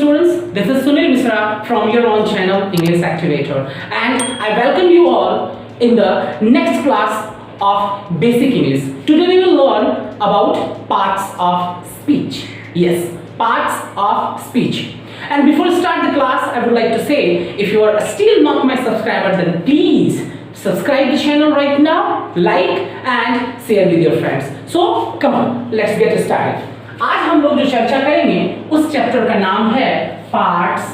students, this is Sunil Misra from your own channel English Activator, and I welcome you all in the next class of Basic English. Today we will learn about parts of speech. Yes, parts of speech. And before we start the class, I would like to say, if you are still not my subscriber, then please subscribe the channel right now, like and share with your friends. So come on, let's get started. आज हम लोग जो चर्चा करेंगे उस chapter का नाम है पार्ट्स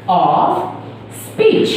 ऑफ स्पीच।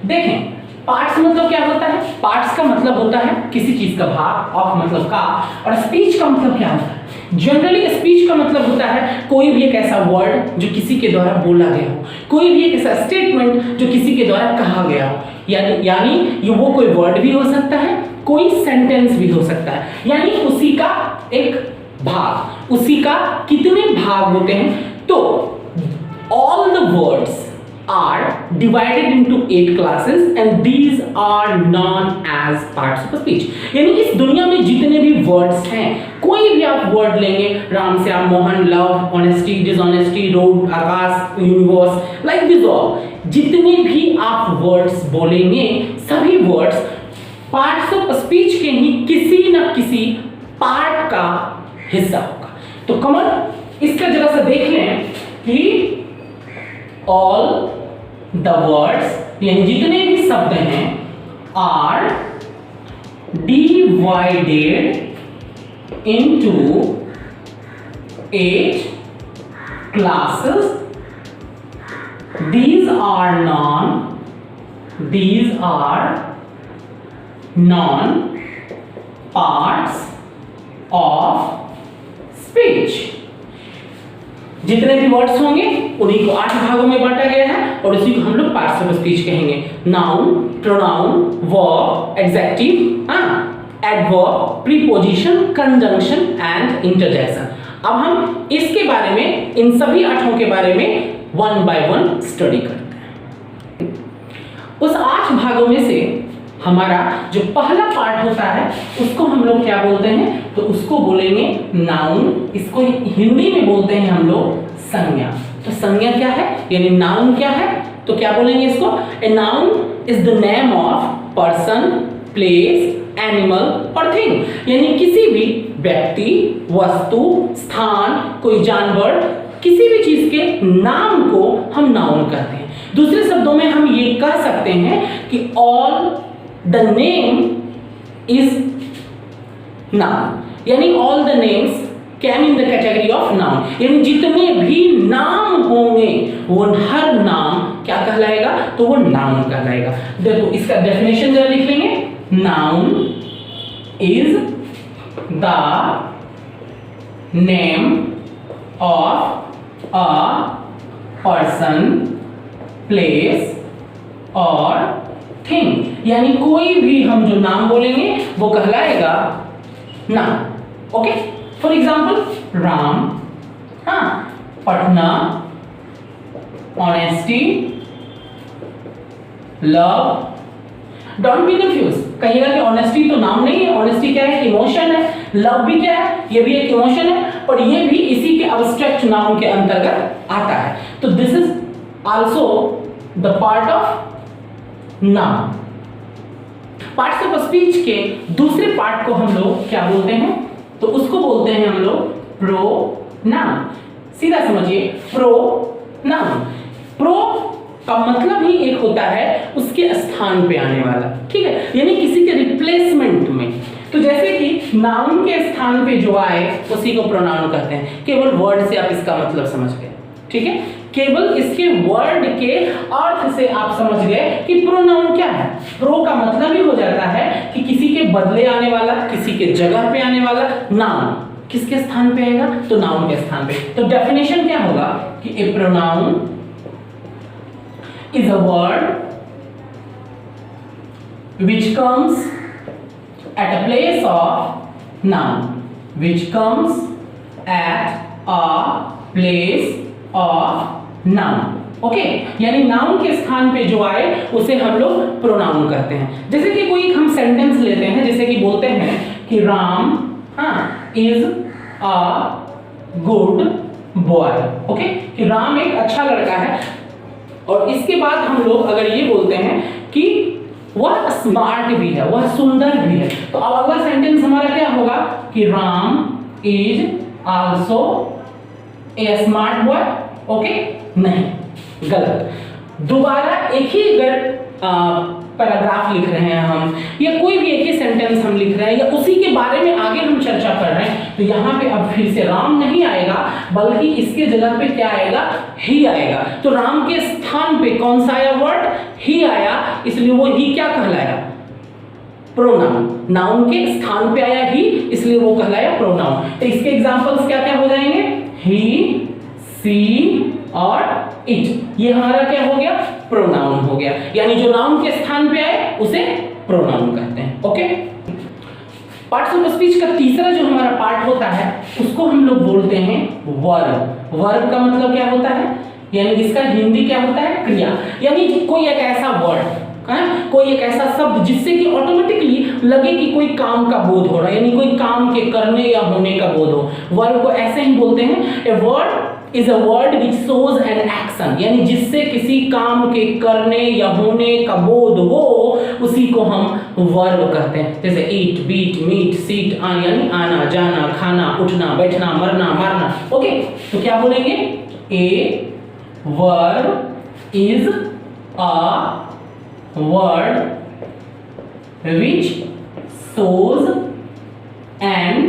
देखें, पार्ट्स मतलब क्या होता है? पार्ट्स का मतलब होता है किसी चीज का भाग, ऑफ मतलब का, और स्पीच का मतलब क्या होता है? जनरली स्पीच का मतलब होता है कोई भी एक ऐसा वर्ड जो किसी के द्वारा बोला गया हो, कोई भी एक ऐसा स्टेटमेंट जो किसी के द्वारा कहा गया हो। यानी ये वो कोई वर्ड भी हो सकता है, कोई सेंटेंस भी हो सकता है, यानी उसी का एक भाग, उसी का कितने भाग होते हैं। तो all the words are divided into 8 classes and these are known as parts of speech। यानी इस दुनिया में जितने भी वर्ड्स हैं, कोई भी आप वर्ड लेंगे, Ram Shyam Mohan, love, honesty, dishonesty, road, Akash, universe, like this all, जितने भी आप वर्ड्स बोलेंगे सभी वर्ड्स पार्ट्स ऑफ स्पीच के ही किसी न किसी पार्ट का हिस्सा होगा। तो कमन इसका जरा सा देख लें कि ऑल द वर्ड्स यानी जितने भी शब्द हैं are divided into 8 classes. These are non parts of speech। जितने भी वर्ड्स होंगे उन्हीं को 8 भागों में बांटा गया है और उसी को हम लोग पार्ट्स ऑफ स्पीच कहेंगे। Noun, pronoun, verb, adjective, adverb, preposition, conjunction and interjection. अब हम इसके बारे में, इन सभी 8 के बारे में 1 by 1 स्टडी करते हैं। उस 8 भागों में से हमारा जो पहला पार्ट होता है उसको हम लोग क्या बोलते हैं? तो उसको बोलेंगे नाउन। इसको हिंदी में बोलते हैं हम लोग संज्ञा। तो संज्ञा क्या है, यानी नाउन क्या है? तो क्या बोलेंगे इसको? A noun is the name of person, place, animal और थिंग। यानी किसी भी व्यक्ति, वस्तु, स्थान, कोई जानवर, किसी भी चीज के नाम को हम नाउन कहते हैं। दूसरे शब्दों में हम ये कह सकते हैं कि all the name is noun, यानी all the names came in the category of noun. यानी जितने भी नाम होंगे वो हर नाम क्या कहलाएगा? तो वो नाउन कहलाएगा। देखो इसका डेफिनेशन जरा लिख लेंगे। Noun is the name of a person, place और thing। यानी कोई भी हम जो नाम बोलेंगे वो कहलाएगा नाम। Okay, for example Ram, Patna, honesty, love. Don't be confuse, कहिएगा कि ऑनेस्टी तो नाम नहीं है, ऑनेस्टी क्या है? इमोशन है। लव भी क्या है? ये भी एक इमोशन है और ये भी इसी के एब्स्ट्रैक्ट नाउन के अंतर्गत आता है। तो this is also the part of noun. Parts of speech के दूसरे पार्ट को हम लोग क्या बोलते हैं? तो उसको बोलते हैं हम लोग प्रोनाउन। सीधा समझिए, प्रोनाउन। प्रो का मतलब ही एक होता है उसके स्थान पे आने वाला, ठीक है, यानी किसी के रिप्लेसमेंट में। तो जैसे कि नाउन के स्थान पे जो आए उसी को प्रोनाउन कहते हैं। केवल वर्ड से आप इसका मतलब समझ गए, ठीक है, केवल इसके वर्ड के अर्थ से आप समझ गए कि प्रोनाउन क्या है। प्रो का मतलब ही हो जाता है कि किसी के बदले आने वाला, किसी के जगह पे आने वाला। नाउन किसके स्थान पे आएगा? तो नाउन के स्थान पे। तो डेफिनेशन क्या होगा कि ए pronoun is a word which comes at a place of noun, which comes at a place of noun। Okay, यानी नाउन के स्थान पे जो आए उसे हम लोग प्रोनाउन कहते हैं। जैसे कि कोई हम सेंटेंस लेते हैं, जैसे कि बोलते हैं कि Ram is a good boy, okay, कि राम एक अच्छा लड़का है। और इसके बाद हम लोग अगर ये बोलते हैं कि वह स्मार्ट भी है, वह सुंदर भी है, तो अब अगला सेंटेंस हमारा क्या होगा कि Ram is also a smart boy. Okay, नहीं, गलत। दोबारा एक ही अगर पैराग्राफ लिख रहे हैं हम, या कोई भी एक ही सेंटेंस हम लिख रहे हैं, या उसी के बारे में आगे हम चर्चा कर रहे हैं, तो यहाँ पे अब फिर से राम नहीं आएगा, बल्कि इसके जगह पे क्या आएगा, ही आएगा। तो राम के स्थान पे कौन सा आया वर्ड, ही आया, इसलिए वो ही क्या कहलाया, प्रोनाउन। नाउन के स्थान पे आया ही, इसलिए वो कहलाया प्रोनाउन। तो इसके एग्जांपल्स क्या क्या हो जाएंगे, ही, सी और इट, ये हमारा क्या हो गया, प्रोनाउन हो गया। यानी जो नाउन के स्थान पे आए उसे प्रोनाउन कहते हैं। ओके, पार्ट्स ऑफ स्पीच का तीसरा जो हमारा पार्ट होता है उसको हम लोग बोलते हैं वर्ब। वर्ब का मतलब क्या होता है, यानी इसका हिंदी क्या होता है, क्रिया। यानी कोई एक ऐसा वर्ड, कोई एक ऐसा शब्द जिससे कि ऑटोमेटिकली लगे कि कोई काम का बोध हो रहा है, यानी कोई काम के करने या होने का बोध हो। वर्ब को ऐसे ही बोलते हैं, a word is a word which shows an action, यानी जिससे किसी काम के करने या होने का बोध हो, उसी को हम वर्ब कहते हैं। जैसे ईट, बीट, मीट, सीट, यानी आना, जाना, खाना, उठना, बैठना, मरना, मारना। ओके, तो क्या बोलेंगे, a verb is a word which shows an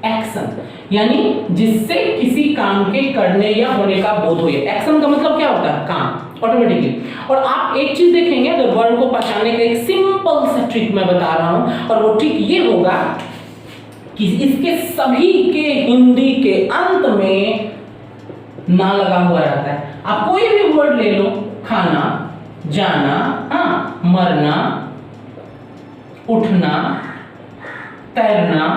action, यानी जिससे किसी काम के करने या होने का बोध हो। एक्शन का मतलब क्या होता है, काम, ऑटोमेटिकली। और आप एक चीज देखेंगे, अगर वर्ड को पहचानने का एक सिंपल सा ट्रिक मैं बता रहा हूं, और वो ट्रिक ये होगा कि इसके सभी के हिंदी के अंत में ना लगा हुआ रहता है। आप कोई भी वर्ड ले लो, खाना, जाना, हाँ, मरना, उठना, तैरना,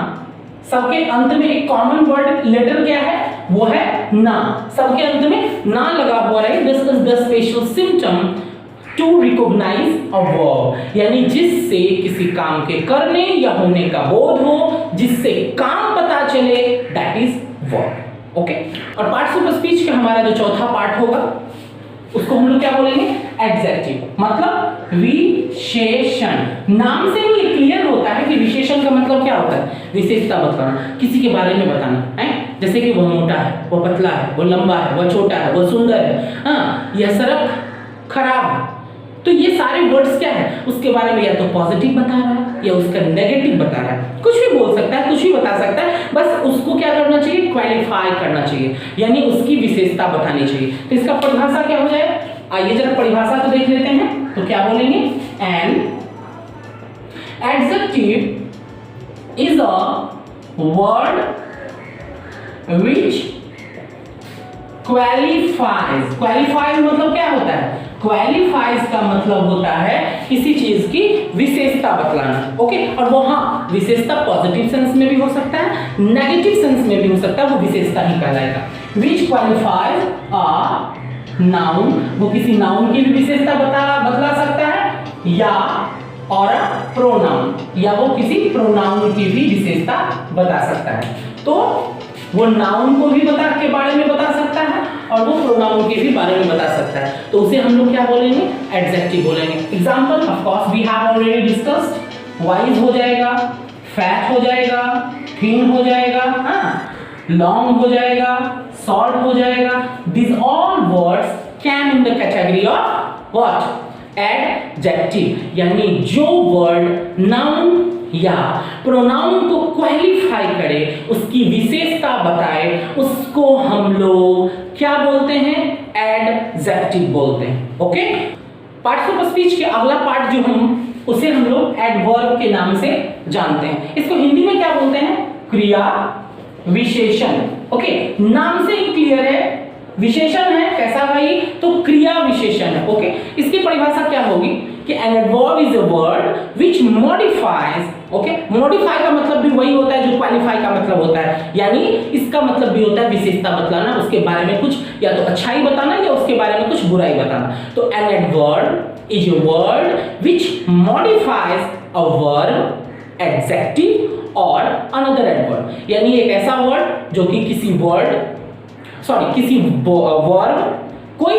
सबके अंत में एक कॉमन वर्ड लेटर क्या है, वो है ना। सबके अंत में ना लगा हुआ रहे। This is the special symptom to recognise a verb, यानी जिससे किसी काम के करने या होने का बोध हो, जिससे काम पता चले, दैट इज वर्ब। ओके, और पार्ट्स ऑफ स्पीच का हमारा जो चौथा पार्ट होगा उसको हम लोग क्या बोलेंगे, एडजेक्टिव, मतलब विशेषण। नाम से ही क्लियर होता है कि विशेषण का मतलब क्या होता है, विशेषता बताना, किसी के बारे में बताना है। जैसे कि वह मोटा है, वह पतला है, वह लंबा है, वह छोटा है, वह सुंदर है, हाँ, यह सड़क खराब है। तो ये सारे वर्ड्स क्या है, उसके बारे में या तो पॉजिटिव बता रहा है या उसका नेगेटिव बता रहा है, कुछ भी बोल सकता है, कुछ भी बता सकता है, बस उसको क्या करना चाहिए, क्वालिफाई करना चाहिए, यानी उसकी विशेषता बतानी चाहिए। तो इसका परिभाषा क्या हो जाए, आइए जरा परिभाषा तो देख लेते हैं। तो क्या बोलेंगे, an adjective is a word which qualifies. Qualifies मतलब क्या होता है, क्वालिफाइज का मतलब होता है किसी चीज की विशेषता बतलाना। ओके, और वो हाँ, विशेषता पॉजिटिव सेंस में भी हो सकता है, नेगेटिव सेंस में भी हो सकता है, वो विशेषता ही कहलाएगा। विच क्वालिफाइज अ नाउन, वो किसी नाउन की भी विशेषता बतला सकता है, या और प्रोनाउन, या वो किसी प्रोनाउन की भी विशेषता बता सकता है। तो वो नाउन को भी के बारे में बता सकता है और वो प्रोनाउन के भी बारे में बता सकता है, तो उसे हम लोग क्या बोलेंगे, एडजेक्टिव बोलेंगे। Example of course we have already discussed, wise हो जाएगा, फैट हो जाएगा, थिन हो जाएगा, हाँ, लॉन्ग हो जाएगा, शॉर्ट हो जाएगा। This all words can in the category of what, adjective, यानी जो वर्ड नाउन या प्रोनाउन को क्वालिफाई करे, उसकी विशेषता बताए, उसको हम लोग क्या बोलते हैं, एडजेक्टिव बोलते हैं। ओके, पार्ट्स ऑफ स्पीच के अगला पार्ट जो उसे हम लोग एडवर्ब के नाम से जानते हैं। इसको हिंदी में क्या बोलते हैं, क्रिया विशेषण। ओके, नाम से ही क्लियर है, विशेषण है कैसा भाई, तो क्रिया विशेषण है। ओके, इसकी परिभाषा क्या होगी कि an adverb is a word which modifies. Okay, modify का मतलब भी वही होता है जो क्वालिफाई का मतलब होता है, यानी इसका मतलब भी होता है विशेषता बतलाना, उसके बारे में कुछ या तो अच्छाई बताना या उसके बारे में कुछ बुराई बताना। तो an adverb is a word which modifies a verb, adjective और अनदर एडवर्ब, यानी एक ऐसा वर्ड जो कि किसी वर्ड सॉरी किसी वर्ब कोई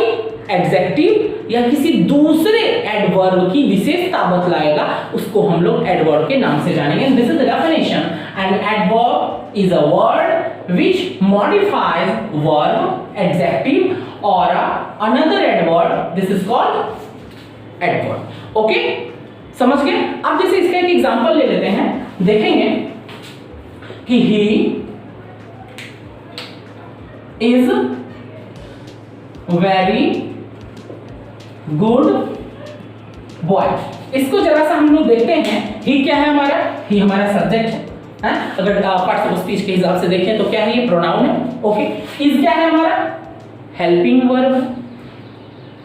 एडजेक्टिव या किसी दूसरे एडवर्ब की विशेषता बतलाएगा, उसको हम लोग एडवर्ब के नाम से जानेंगे। This is the definition. And adverb is a word which modifies verb, adjective और another adverb, this is called adverb. Okay, समझ गए? अब जैसे इसका एक एग्जांपल ले लेते हैं, देखेंगे कि he is very good boy. इसको जरा सा हम लोग देखते हैं। ही क्या है हमारा? ही हमारा सब्जेक्ट है, अगर पार्ट्स ऑफ स्पीच के हिसाब से देखें तो क्या है? ये प्रोनाउन है। ओके, इज क्या है हमारा? Helping verb.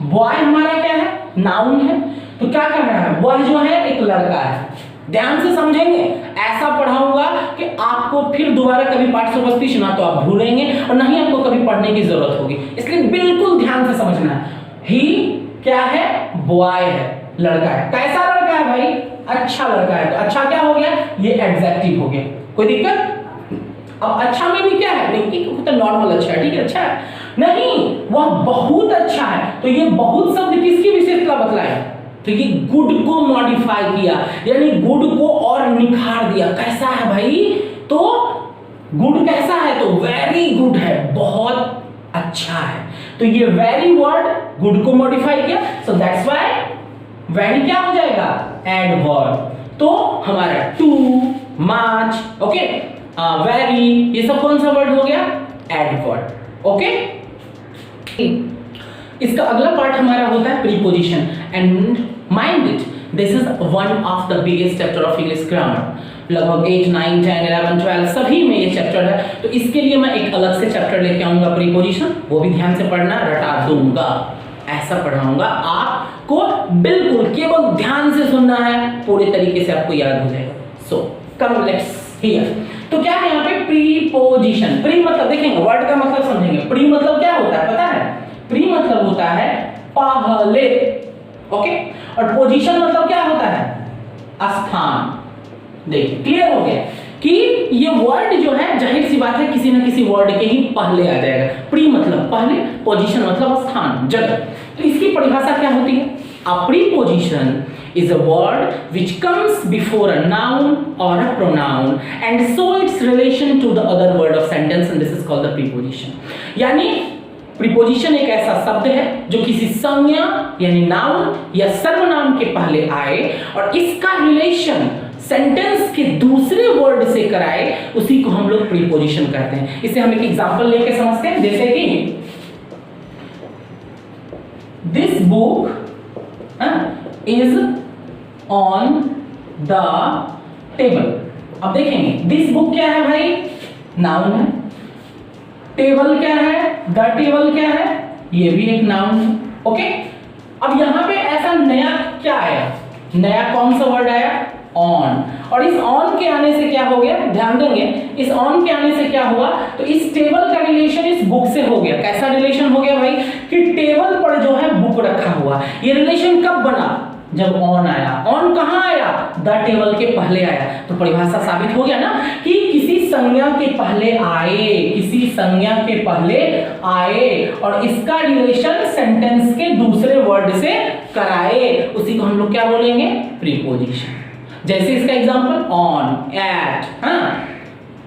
बॉय हमारा क्या है? नाउन है। तो क्या कर रहा है? बॉय जो है एक लड़का है। ध्यान से समझेंगे, ऐसा पढ़ाऊंगा कि आपको फिर दोबारा कभी पार्ट्स ऑफ स्पीच ना तो आप भूलेंगे और ना ही आपको कभी पढ़ने की जरूरत होगी, इसलिए बिल्कुल ध्यान से समझना है। ही क्या है? बॉय है, लड़का है। कैसा लड़का है भाई? अच्छा लड़का है। तो अच्छा क्या हो गया? ये एडजेक्टिव हो गया। कोई दिक्कत? अब अच्छा में भी क्या है? नहीं, तो नॉर्मल अच्छा है, ठीक है, अच्छा है नहीं, वह बहुत अच्छा है। तो ये बहुत शब्द किसकी विशेषता बतलाए? तो ये गुड को मॉडिफाई किया, यानी गुड को और निखार दिया। कैसा है भाई? तो गुड कैसा है? तो वेरी गुड है, बहुत अच्छा है। तो ये वेरी वर्ड गुड को मॉडिफाई किया, सो दैट्स व्हाई वेरी क्या हो जाएगा? एडवर्ब। तो हमारा टू, मच, ओके, वेरी, ये सब कौन सा वर्ड हो गया? एडवर्ब। ओके, इसका अगला पार्ट हमारा होता है preposition. And mind it, this is one of the biggest chapter of English grammar. लगभग 8, 9, 10, 11, 12 सभी में ये चैप्टर है। तो इसके लिए मैं एक अलग से चैप्टर लेके आऊंगा प्रीपोजिशन, वो भी ध्यान से पढ़ना, रटा दूंगा, ऐसा पढ़ाऊंगा आपको। बिल्कुल केवल ध्यान से सुनना है, पूरे तरीके से आपको याद हो जाएगा। सो कम लेट्स हियर। तो क्या है यहाँ पे? प्रीपोजिशन। प्री मतलब देखेंगे, वर्ड का मतलब समझेंगे। प्री मतलब क्या होता है पता है? प्री मतलब होता है पहले, ओके, और पोजीशन मतलब क्या होता है? स्थान। देखिए क्लियर हो गया कि ये वर्ड जो है जाहिर सी बात है किसी ना किसी वर्ड के ही पहले आ जाएगा। प्री मतलब पहले, पोजीशन मतलब स्थान, जगह। तो इसकी परिभाषा क्या होती है? अ preposition is a word which comes before a noun or a pronoun and show its relation to the other word of sentence, and this is called the preposition। यानी प्रीपोजिशन एक ऐसा शब्द है जो किसी संज्ञा यानी नाउन या सर्वनाम के पहले आए और इसका रिलेशन सेंटेंस के दूसरे वर्ड से कराए, उसी को हम लोग प्रीपोजिशन कहते हैं। इसे हम एक एग्जांपल लेके समझते हैं, जैसे कि this book is on the table। अब देखेंगे दिस बुक क्या है भाई? नाउन है। टेबल क्या है? द टेबल क्या है? ये भी एक नाउन है। ओके, अब यहां पे ऐसा नया क्या आया? नया कौन सा वर्ड आया? ऑन। और इस ऑन के आने से क्या हो गया? ध्यान देंगे, इस ऑन के आने से क्या हुआ? तो इस टेबल का रिलेशन इस बुक से हो गया। कैसा रिलेशन हो गया भाई? कि टेबल पर जो है बुक रखा हुआ। ये रिलेशन कब बना? जब ऑन आया। ऑन कहां आया? द टेबल के पहले आया। तो परिभाषा साबित हो गया ना कि किसी संज्ञा के पहले आए, किसी संज्ञा के पहले आए और इसका रिलेशन सेंटेंस के दूसरे वर्ड से कराए, उसी को हम लोग क्या बोलेंगे? प्रीपोजिशन। जैसे इसका एग्जांपल ऑन, एट, हाँ,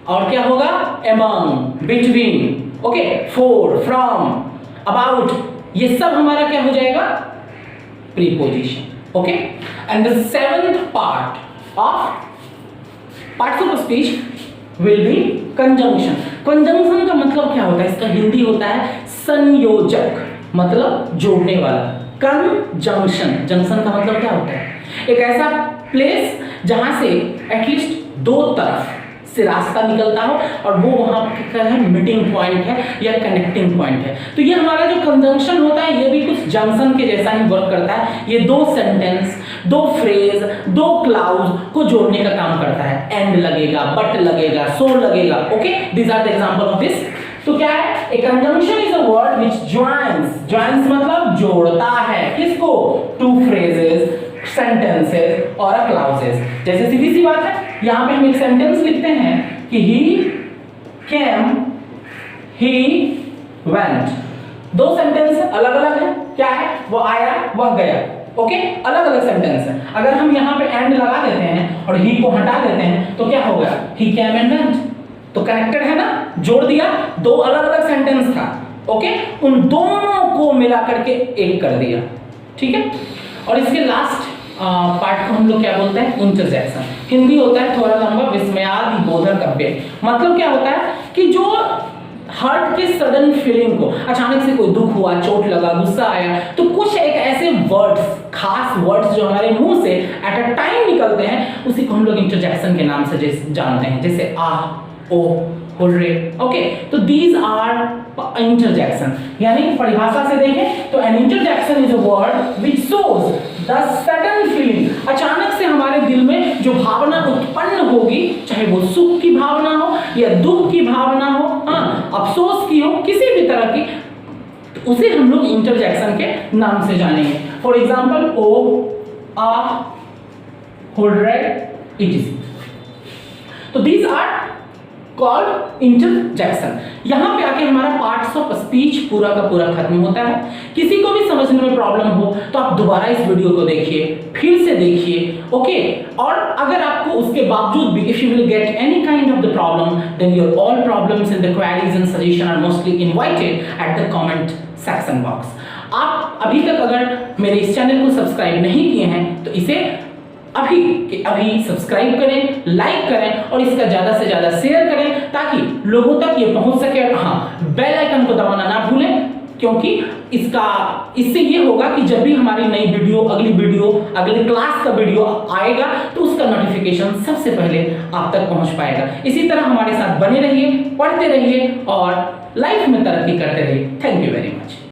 और क्या होगा? Among, between, okay, for, from, about, ये सब हमारा क्या हो जाएगा? Preposition. Okay, and the seventh part of parts of speech will be conjunction. Conjunction का मतलब क्या होता है? इसका हिंदी होता है संयोजक, मतलब जोड़ने वाला। कंजंक्शन, जंक्शन का मतलब क्या होता है? एक ऐसा प्लेस जहां से एटलीस्ट दो तरफ से रास्ता निकलता हो और वो वहां का है मीटिंग पॉइंट है या कनेक्टिंग पॉइंट है। तो ये हमारा जो कंजंक्शन होता है ये भी कुछ जंक्शन के जैसा ही वर्क करता है। ये दो सेंटेंस, दो फ्रेज, दो क्लाउज को जोड़ने का काम करता है। एंड लगेगा, बट लगेगा, सो लगेगा। Okay, these are the example of this. तो क्या है? A conjunction is a word which joins, joins मतलब जोड़ता है, किसको? टू फ्रेजेस, सेंटेंसेस और क्लाउजेस। जैसे सीधी सी बात है, यहां पे हम एक सेंटेंस लिखते हैं कि ही केम, ही went। दो सेंटेंस अलग अलग है, क्या है, वो आया वह गया, ओके, अलग अलग सेंटेंस है। अगर हम यहाँ पे एंड लगा देते हैं और ही को हटा देते हैं तो क्या होगा, ही केम एंड वेंट, तो कनेक्टेड है ना, जोड़ दिया, दो अलग अलग सेंटेंस था, ओके, उन दोनों को मिला करके एक कर दिया, ठीक है। और इसके लास्ट पार्ट को हम लोग क्या बोलते हैं, इंटरजेक्शन। हिंदी होता है थोड़ा लंबा, विस्मयादि बोधक काव्य। मतलब क्या होता है कि जो हार्ट के सडन फीलिंग को, अचानक से कोई दुख हुआ, चोट लगा, गुस्सा आया, तो कुछ एक ऐसे वर्ड्स, खास वर्ड्स जो हमारे मुंह से एट अ टाइम निकलते हैं, उसी को हम लोग इंटरजेक्शन के नाम से जानते हैं, जैसे आ, ओ, हुर्रे, ओके। तो दीज आर इंटरजेक्शन। यानी परिभाषा से देखें तो an interjection is a word which shows the sudden feeling. अचानक से हमारे दिल में जो भावना उत्पन्न होगी, चाहे वो सुख की भावना हो या दुख की भावना हो, हाँ, अफसोस की हो, किसी भी तरह की, उसे हम लोग इंटरजेक्शन के नाम से जानेंगे। For example oh, ah, hurray, etc. तो दीज आर कॉल्ड इंटरजेक्शन। यहां पे आके हमारा पार्ट्स ऑफ स्पीच पूरा का पूरा खत्म होता है। किसी को भी समझने में प्रॉब्लम हो तो आप दोबारा इस वीडियो को देखिए, फिर से देखिए, ओके। और अगर आपको उसके बावजूद भी, if you will get any kind of the problem, then your all problems in the queries and suggestion are mostly invited at the comment section box. आप अभी तक अगर मेरे इस चैनल को सब्सक्राइब नहीं किए हैं तो इसे अभी के अभी सब्सक्राइब करें, लाइक करें और इसका ज्यादा से ज्यादा शेयर करें ताकि लोगों तक ये पहुंच सके। और हाँ, बेल आइकन को दबाना ना भूलें, क्योंकि इससे ये होगा कि जब भी हमारी नई वीडियो, अगली क्लास का वीडियो आएगा तो उसका नोटिफिकेशन सबसे पहले आप तक पहुंच पाएगा। इसी तरह हमारे साथ बने रहिए, पढ़ते रहिए और लाइफ में तरक्की करते रहिए। Thank you very much.